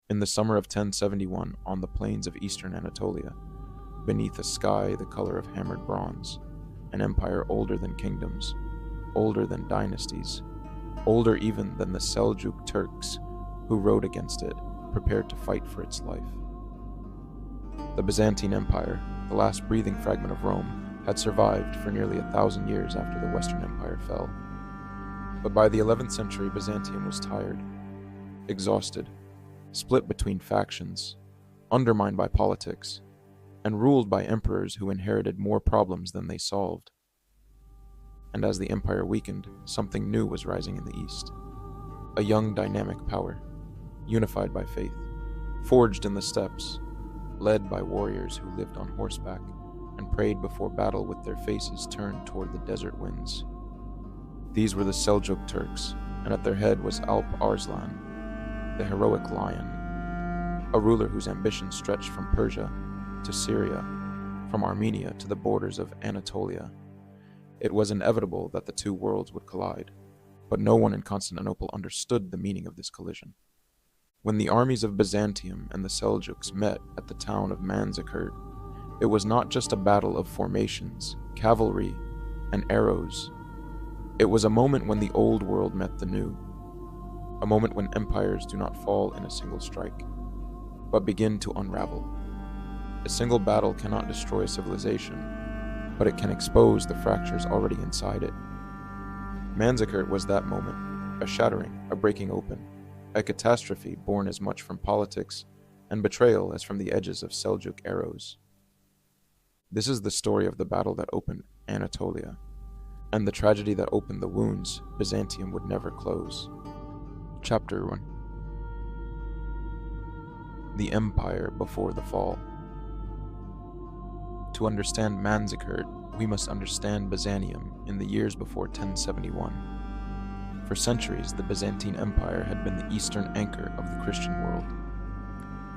In the summer of 1071, on the plains of eastern Anatolia, beneath a sky the color of hammered bronze, an empire older than kingdoms, older than dynasties, older even than the Seljuk Turks who rode against it, prepared to fight for its life. The Byzantine Empire, the last breathing fragment of Rome, had survived for nearly 1,000 years after the Western Empire fell. But by the 11th century, Byzantium was tired, exhausted, split between factions, undermined by politics, and ruled by emperors who inherited more problems than they solved. And as the empire weakened, something new was rising in the east. A young, dynamic power, unified by faith, forged in the steppes, led by warriors who lived on horseback and prayed before battle with their faces turned toward the desert winds. These were the Seljuk Turks, and at their head was Alp Arslan, the heroic lion, a ruler whose ambition stretched from Persia to Syria, from Armenia to the borders of Anatolia. It was inevitable that the two worlds would collide, but no one in Constantinople understood the meaning of this collision. When the armies of Byzantium and the Seljuks met at the town of Manzikert, it was not just a battle of formations, cavalry, and arrows. It was a moment when the old world met the new, a moment when empires do not fall in a single strike, but begin to unravel. A single battle cannot destroy a civilization, but it can expose the fractures already inside it. Manzikert was that moment, a shattering, a breaking open, a catastrophe born as much from politics and betrayal as from the edges of Seljuk arrows. This is the story of the battle that opened Anatolia, and the tragedy that opened the wounds Byzantium would never close. Chapter 1. The Empire Before the Fall. To understand Manzikert, we must understand Byzantium in the years before 1071. For centuries, the Byzantine Empire had been the eastern anchor of the Christian world.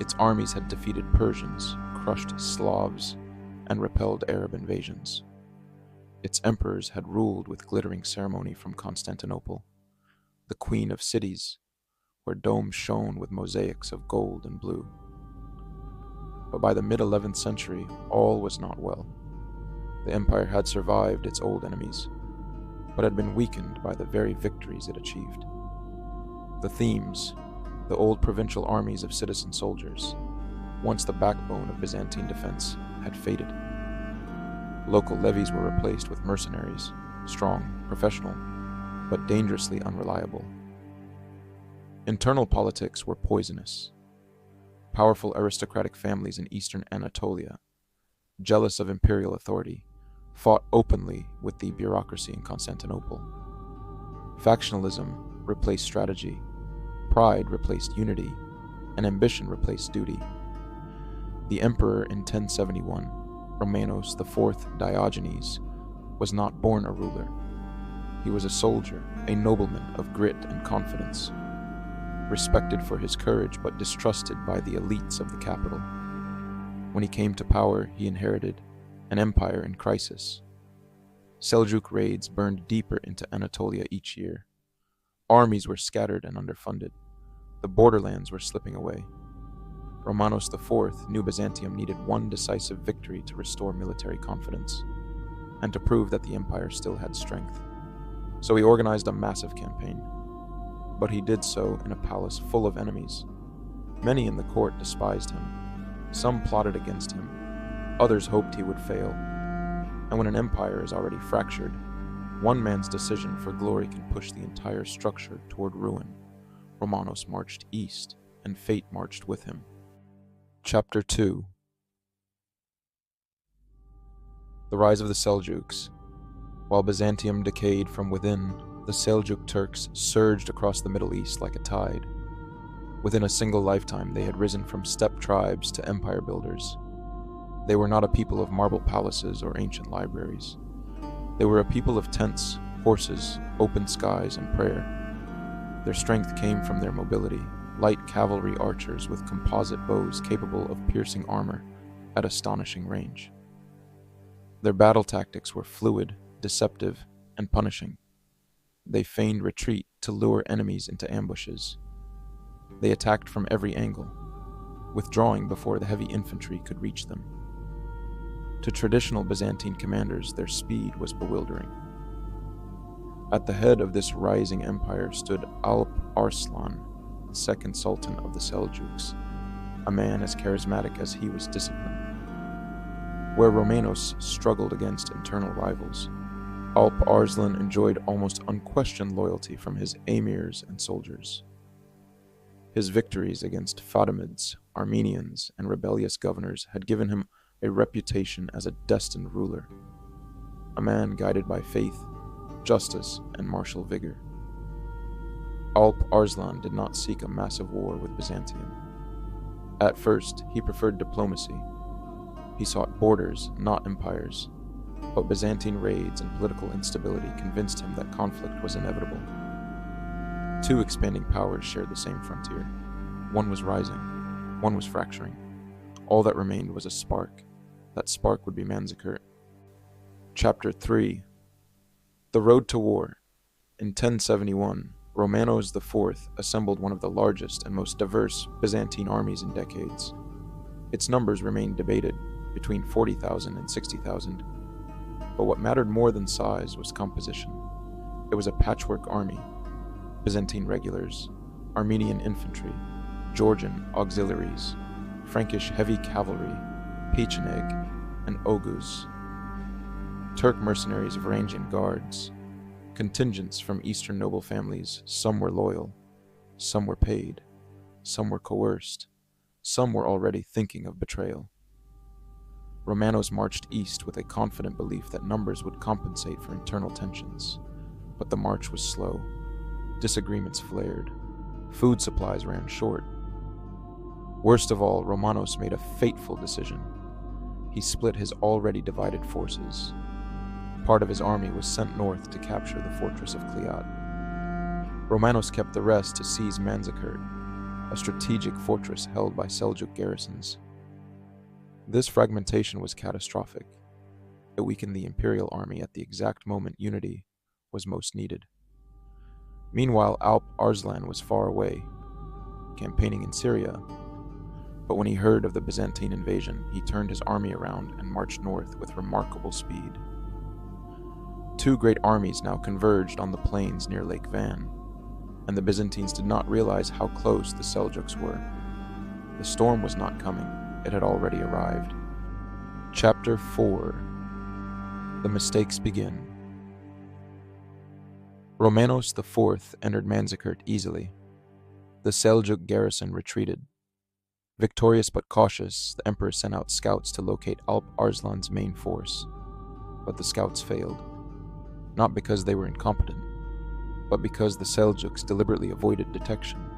Its armies had defeated Persians, crushed Slavs, and repelled Arab invasions. Its emperors had ruled with glittering ceremony from Constantinople, the queen of cities, where domes shone with mosaics of gold and blue. But by the mid-11th century, all was not well. The empire had survived its old enemies, but had been weakened by the very victories it achieved. The themes, the old provincial armies of citizen soldiers, once the backbone of Byzantine defense, had faded. Local levies were replaced with mercenaries, strong, professional, but dangerously unreliable. Internal politics were poisonous. Powerful aristocratic families in eastern Anatolia, jealous of imperial authority, fought openly with the bureaucracy in Constantinople. Factionalism replaced strategy, pride replaced unity, and ambition replaced duty. The emperor in 1071, Romanos IV Diogenes, was not born a ruler. He was a soldier, a nobleman of grit and confidence, respected for his courage but distrusted by the elites of the capital. When he came to power, he inherited an empire in crisis. Seljuk raids burned deeper into Anatolia each year. Armies were scattered and underfunded. The borderlands were slipping away. Romanos IV knew Byzantium needed one decisive victory to restore military confidence, and to prove that the empire still had strength. So he organized a massive campaign. But he did so in a palace full of enemies. Many in the court despised him. Some plotted against him. Others hoped he would fail. And when an empire is already fractured, one man's decision for glory can push the entire structure toward ruin. Romanos marched east, and fate marched with him. Chapter 2. The rise of the Seljuks. While Byzantium decayed from within, the Seljuk Turks surged across the Middle East like a tide. Within a single lifetime, they had risen from steppe tribes to empire builders. They were not a people of marble palaces or ancient libraries. They were a people of tents, horses, open skies, and prayer. Their strength came from their mobility, light cavalry archers with composite bows capable of piercing armor at astonishing range. Their battle tactics were fluid, deceptive, and punishing. They feigned retreat to lure enemies into ambushes. They attacked from every angle, withdrawing before the heavy infantry could reach them. To traditional Byzantine commanders, their speed was bewildering. At the head of this rising empire stood Alp Arslan, the second sultan of the Seljuks, a man as charismatic as he was disciplined. Where Romanos struggled against internal rivals, Alp Arslan enjoyed almost unquestioned loyalty from his emirs and soldiers. His victories against Fatimids, Armenians, and rebellious governors had given him a reputation as a destined ruler, a man guided by faith, justice, and martial vigor. Alp Arslan did not seek a massive war with Byzantium. At first, he preferred diplomacy. He sought borders, not empires, but Byzantine raids and political instability convinced him that conflict was inevitable. Two expanding powers shared the same frontier. One was rising, one was fracturing. All that remained was a spark. That spark would be Manzikert. Chapter 3. The Road to War. In 1071, Romanos IV assembled one of the largest and most diverse Byzantine armies in decades. Its numbers remained debated, between 40,000 and 60,000. But what mattered more than size was composition. It was a patchwork army: Byzantine regulars, Armenian infantry, Georgian auxiliaries, Frankish heavy cavalry, Pecheneg, and Oghuz, Turk mercenaries of Varangian guards, contingents from Eastern noble families. Some were loyal, some were paid, some were coerced, some were already thinking of betrayal. Romanos marched east with a confident belief that numbers would compensate for internal tensions. But the march was slow. Disagreements flared. Food supplies ran short. Worst of all, Romanos made a fateful decision. He split his already divided forces. Part of his army was sent north to capture the fortress of Kliat. Romanos kept the rest to seize Manzikert, a strategic fortress held by Seljuk garrisons. This fragmentation was catastrophic. It weakened the imperial army at the exact moment unity was most needed. Meanwhile, Alp Arslan was far away, campaigning in Syria, but when he heard of the Byzantine invasion, he turned his army around and marched north with remarkable speed. Two great armies now converged on the plains near Lake Van, and the Byzantines did not realize how close the Seljuks were. The storm was not coming. It had already arrived. Chapter 4. The mistakes begin. Romanos IV entered Manzikert easily. The Seljuk garrison retreated. Victorious but cautious, the emperor sent out scouts to locate Alp Arslan's main force. But the scouts failed. Not because they were incompetent, but because the Seljuks deliberately avoided detection.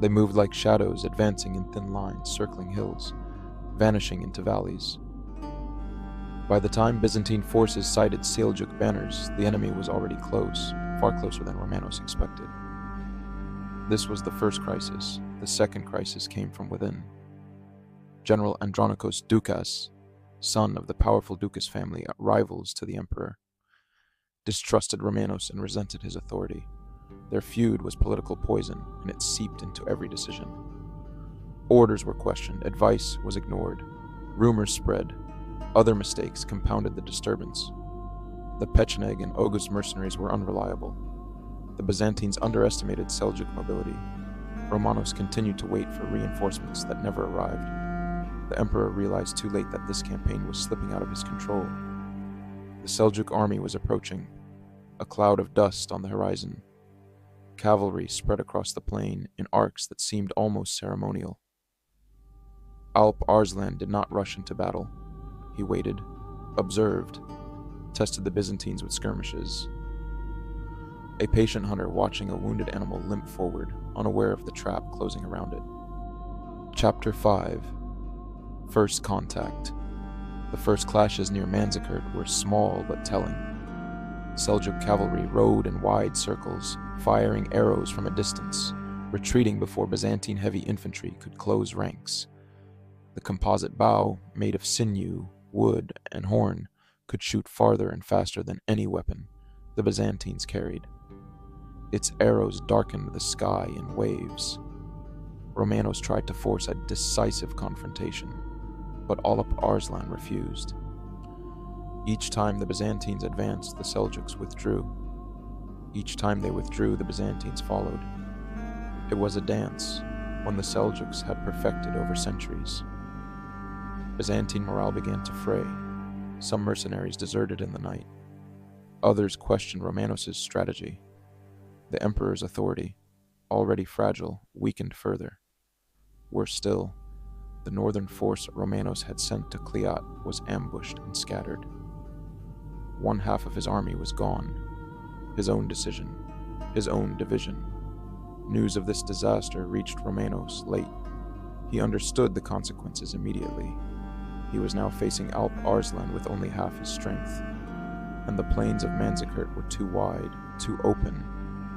They moved like shadows, advancing in thin lines, circling hills, vanishing into valleys. By the time Byzantine forces sighted Seljuk banners, the enemy was already close, far closer than Romanos expected. This was the first crisis. The second crisis came from within. General Andronikos Doukas, son of the powerful Doukas family, rivals to the emperor, distrusted Romanos and resented his authority. Their feud was political poison, and it seeped into every decision. Orders were questioned, advice was ignored, rumors spread, other mistakes compounded the disturbance. The Pecheneg and Oghuz mercenaries were unreliable. The Byzantines underestimated Seljuk mobility. Romanos continued to wait for reinforcements that never arrived. The emperor realized too late that this campaign was slipping out of his control. The Seljuk army was approaching, a cloud of dust on the horizon. Cavalry spread across the plain in arcs that seemed almost ceremonial. Alp Arslan did not rush into battle. He waited, observed, tested the Byzantines with skirmishes. A patient hunter watching a wounded animal limp forward, unaware of the trap closing around it. Chapter 5. First Contact. The first clashes near Manzikert were small but telling. Seljuk cavalry rode in wide circles, firing arrows from a distance, retreating before Byzantine heavy infantry could close ranks. The composite bow, made of sinew, wood, and horn, could shoot farther and faster than any weapon the Byzantines carried. Its arrows darkened the sky in waves. Romanos tried to force a decisive confrontation, but Alp Arslan refused. Each time the Byzantines advanced, the Seljuks withdrew. Each time they withdrew, the Byzantines followed. It was a dance, one the Seljuks had perfected over centuries. Byzantine morale began to fray. Some mercenaries deserted in the night. Others questioned Romanos' strategy. The emperor's authority, already fragile, weakened further. Worse still, the northern force Romanos had sent to Kliat was ambushed and scattered. One half of his army was gone. His own decision, his own division. News of this disaster reached Romanos late. He understood the consequences immediately. He was now facing Alp Arslan with only half his strength, and the plains of Manzikert were too wide, too open,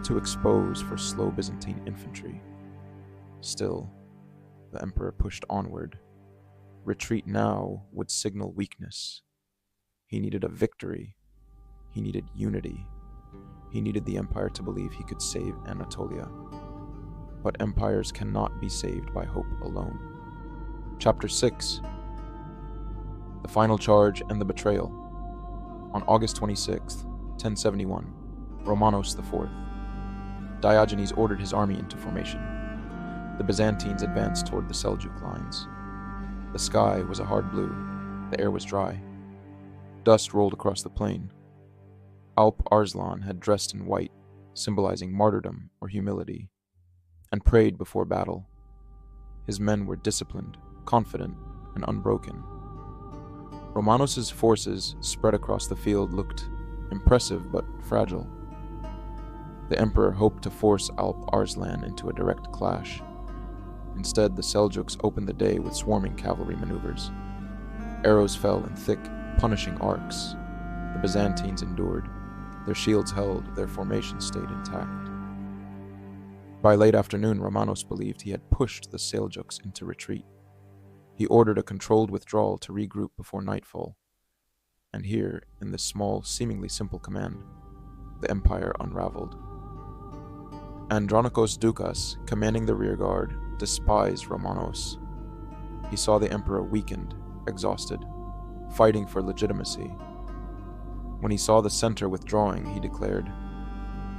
too exposed for slow Byzantine infantry. Still, the emperor pushed onward. Retreat now would signal weakness. He needed a victory. He needed unity. He needed the empire to believe he could save Anatolia. But empires cannot be saved by hope alone. Chapter 6. The Final Charge and the Betrayal. On August 26, 1071, Romanos IV. Diogenes ordered his army into formation. The Byzantines advanced toward the Seljuk lines. The sky was a hard blue. The air was dry. Dust rolled across the plain. Alp Arslan had dressed in white, symbolizing martyrdom or humility, and prayed before battle. His men were disciplined, confident, and unbroken. Romanos' forces spread across the field looked impressive but fragile. The emperor hoped to force Alp Arslan into a direct clash. Instead, the Seljuks opened the day with swarming cavalry maneuvers. Arrows fell in thick, punishing arcs. The Byzantines endured. Their shields held, their formation stayed intact. By late afternoon, Romanos believed he had pushed the Seljuks into retreat. He ordered a controlled withdrawal to regroup before nightfall. And here, in this small, seemingly simple command, the empire unraveled. Andronikos Doukas, commanding the rearguard, despised Romanos. He saw the emperor weakened, exhausted, fighting for legitimacy. When he saw the center withdrawing, he declared,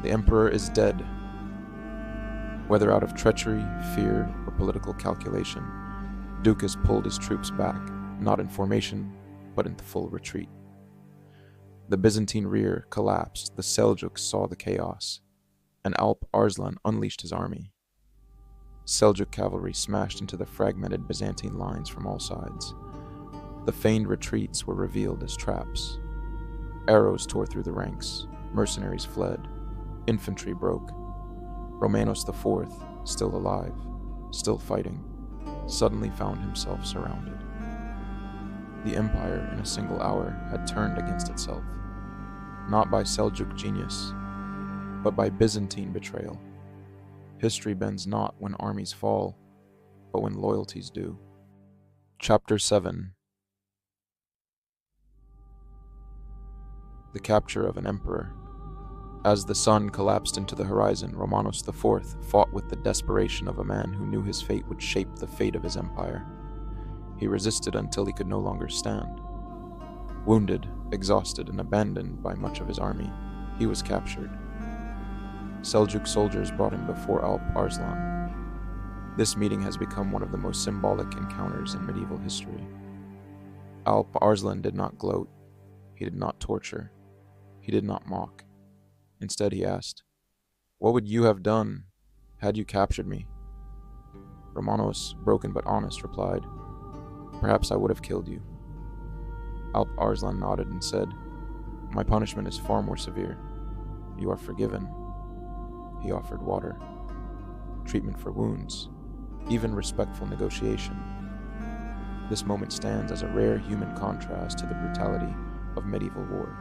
"The emperor is dead." Whether out of treachery, fear, or political calculation, Doukas pulled his troops back, not in formation, but in full retreat. The Byzantine rear collapsed, the Seljuks saw the chaos, and Alp Arslan unleashed his army. Seljuk cavalry smashed into the fragmented Byzantine lines from all sides. The feigned retreats were revealed as traps. Arrows tore through the ranks, mercenaries fled, infantry broke. Romanos IV, still alive, still fighting, suddenly found himself surrounded. The empire, in a single hour, had turned against itself, not by Seljuk genius, but by Byzantine betrayal. History bends not when armies fall, but when loyalties do. Chapter 7. The capture of an emperor. As the sun collapsed into the horizon, Romanos IV fought with the desperation of a man who knew his fate would shape the fate of his empire. He resisted until he could no longer stand. Wounded, exhausted, and abandoned by much of his army, he was captured. Seljuk soldiers brought him before Alp Arslan. This meeting has become one of the most symbolic encounters in medieval history. Alp Arslan did not gloat. He did not torture. He did not mock. Instead, he asked, "What would you have done had you captured me?" Romanos, broken but honest, replied, "Perhaps I would have killed you." Alp Arslan nodded and said, "My punishment is far more severe. You are forgiven." He offered water, treatment for wounds, even respectful negotiation. This moment stands as a rare human contrast to the brutality of medieval war.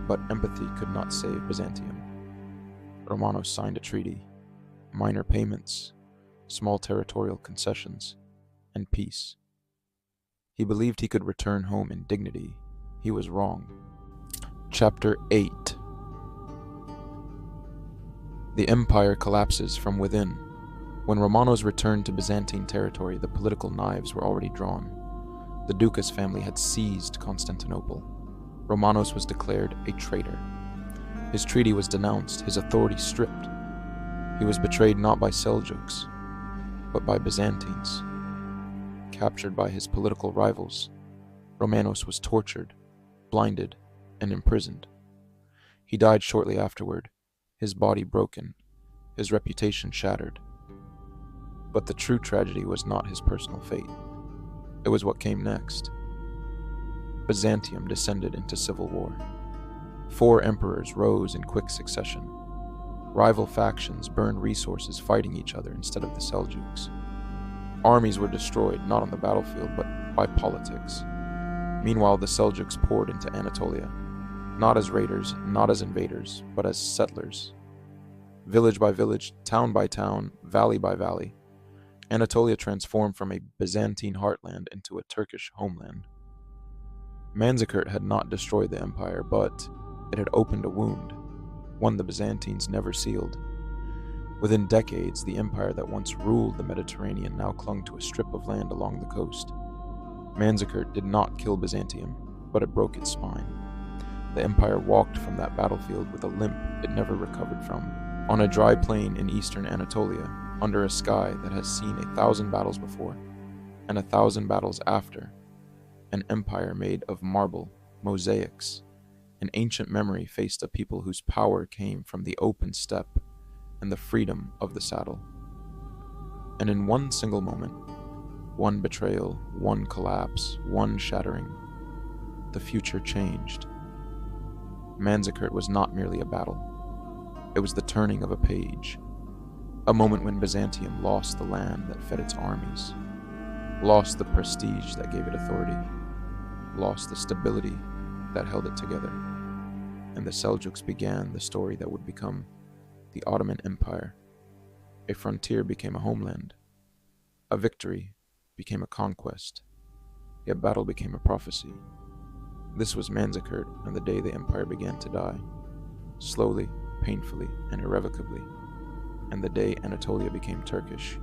But empathy could not save Byzantium. Romanos signed a treaty, minor payments, small territorial concessions, and peace. He believed he could return home in dignity. He was wrong. Chapter 8. The empire collapses from within. When Romanos returned to Byzantine territory, the political knives were already drawn. The Ducas family had seized Constantinople. Romanos was declared a traitor. His treaty was denounced, his authority stripped. He was betrayed not by Seljuks, but by Byzantines. Captured by his political rivals, Romanos was tortured, blinded, and imprisoned. He died shortly afterward, his body broken, his reputation shattered. But the true tragedy was not his personal fate. It was what came next. Byzantium descended into civil war. 4 emperors rose in quick succession. Rival factions burned resources fighting each other instead of the Seljuks. Armies were destroyed not on the battlefield but by politics. Meanwhile, the Seljuks poured into Anatolia, not as raiders, not as invaders, but as settlers. Village by village, town by town, valley by valley, Anatolia transformed from a Byzantine heartland into a Turkish homeland. Manzikert had not destroyed the empire, but it had opened a wound, one the Byzantines never sealed. Within decades, the empire that once ruled the Mediterranean now clung to a strip of land along the coast. Manzikert did not kill Byzantium, but it broke its spine. The empire walked from that battlefield with a limp it never recovered from, on a dry plain in eastern Anatolia, under a sky that has seen 1,000 battles before, and 1,000 battles after. An empire made of marble, mosaics. An ancient memory faced a people whose power came from the open steppe and the freedom of the saddle. And in one single moment, one betrayal, one collapse, one shattering, the future changed. Manzikert was not merely a battle. It was the turning of a page. A moment when Byzantium lost the land that fed its armies, lost the prestige that gave it authority, lost the stability that held it together, and the Seljuks began the story that would become the Ottoman Empire. A frontier became a homeland. A victory became a conquest. A battle became a prophecy. This was Manzikert and the day the empire began to die, slowly, painfully, and irrevocably, and the day Anatolia became Turkish,